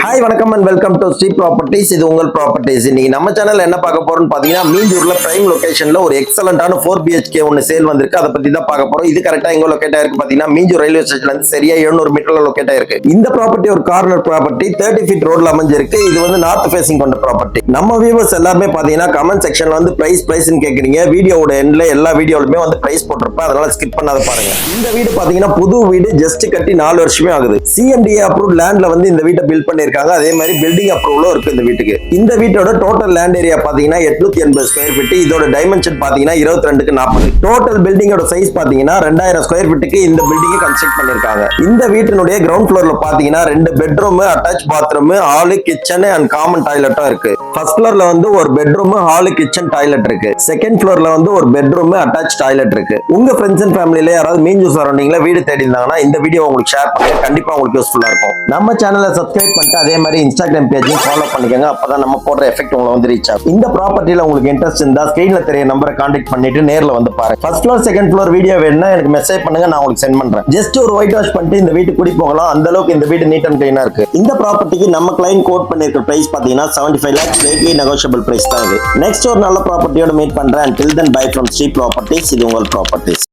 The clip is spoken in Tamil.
ஹாய் வணக்கம் and welcome to Sri properties. இது உங்கள் ப்ராப்பர்ட்டிஸ். இன்னைக்கு நம்ம சேனல் என்ன பார்க்க போறோம்னு பாத்தீங்கன்னா, மீஞ்சூர்ல பிரைம் லொகேஷன்ல ஒரு எக்ஸலண்டான 4 BHK ஒன்னு சேல் வந்திருக்கு. அதை பத்தி தான் பார்க்க போறோம். இது கரெக்டா எங்க லொகேட் ஆயிருக்கு பாத்தீங்கன்னா, மீஞ்சூர் ரயில்வே ஸ்டேஷன்ல இருந்து சரியா 700 மீட்டர்ல லொகேட் ஆயிருக்கு. இந்த ப்ராப்பர்ட்டி ஒரு கார்னர் ப்ராப்பர்ட்டி 30 ஃபீட் ரோட்ல அமைஞ்சிருக்கு. இது வந்து நார்த் ஃபேசிங் கொண்ட ப்ராப்பர்ட்டி. நம்ம வியூவர்ஸ் எல்லாருமே பாத்தீங்கன்னா கமெண்ட் செக்ஷன்ல வந்து பிரைஸ்னு கேக்குறீங்க. வீடியோவோட எண்ட்ல எல்லா வீடியோலுமே வந்து பிரைஸ் போட்டிருப்பேன், அதனால ஸ்கிப் பண்ணாத பாருங்க. இந்த வீடு பாத்தீங்கன்னா புது வீடு, ஜஸ்ட் கட்டி 4 வருஷமே ஆகுது. CMDA அப்ரூவ்ட் லேண்ட்ல வந்து இந்த வீட்டை பில்ட் பண்ணிருக்காங்க. அதே மாதிரி பில்டிங் அப்ரூவலும் இருக்கு இந்த வீட்டுக்கு. இந்த வீட்டோட டோட்டல் லேண்ட் ஏரியா பாத்தீங்கன்னா 880 ஸ்கொயர் ஃபீட். இதோட டைமென்ஷன் பாத்தீங்கன்னா 22க்கு 40. டோட்டல் பில்டிங்கோட சைஸ் பாத்தீங்கன்னா 2000 ஸ்கொயர் ஃபீட்டுக்கு இந்த பில்டிங்கை கன்ஸ்ட்ரக்ட் பண்ணிருக்காங்க. இந்த வீட்டினுடைய கிரவுண்ட் ஃப்ளோர்ல பாத்தீங்கன்னா 2 bedroom, attach bathroom, hall, kitchen and common டாய்லெட்டும் இருக்கு. ஃபர்ஸ்ட் ஃப்ளோர்ல வந்து ஒரு பெட்ரூம், ஹால், கிச்சன், டாய்லெட் இருக்கு. செகண்ட் ஃப்ளோர்ல வந்து ஒரு பெட்ரூம், அட்டாச் டாய்லெட் இருக்கு. உங்க ஃப்ரெண்ட்ஸ் அண்ட் ஃபேமிலில யாராவது மீஞ்சூர் சரௌண்டிங்ல வீடு தேடி இருந்தாங்கன்னா இந்த வீடியோ உங்களுக்கு ஷேர் பண்ணுங்க. கண்டிப்பா உங்களுக்கு யூஸ்ஃபுல்லா இருக்கும். நம்ம சேனலை சப்ஸ்கிரைப் பண்ணிட்டு அதே மாதிரி இன்ஸ்டாகிராம் பேஜையும் ஃபாலோ பண்ணிக்கோங்க. அப்பதான் நம்ம போடுற எஃபெக்ட் உங்களை வந்து ரீச் ஆகும். இந்த ப்ராப்பர்ட்டில உங்களுக்கு இன்ட்ரெஸ்ட் இருந்தா ஸ்கிரீன்ல தெரிய நம்பரை கான்டாக்ட் பண்ணிட்டு நேர்ல வந்து பாருங்க. First floor, second floor video வேணும்னா எனக்கு மெசேஜ் பண்ணுங்க, நான் உங்களுக்கு சென்ட் பண்றேன். ஜஸ்ட் ஒரு ஒயிட் வாஷ் பண்ணிட்டு இந்த வீட்டுக்கு குடி போகலாம். அந்த அளவுக்கு இந்த வீடு நீட் அண்ட் கிளீனா இருக்கு. இந்த ப்ராப்பர்ட்டிக்கு நம்ம கிளைண்ட் கோட் பண்ணிருக்க பிரைஸ் பாத்தீங்கன்னா 75 lakhs lately negotiable price தான் இது. நெக்ஸ்ட் ஒரு நல்ல ப்ராப்பர்ட்டியோட மீட் பண்றேன். Until then, bye from Sri Properties. இது உங்கள் ப்ராப்பர்ட்டிஸ்.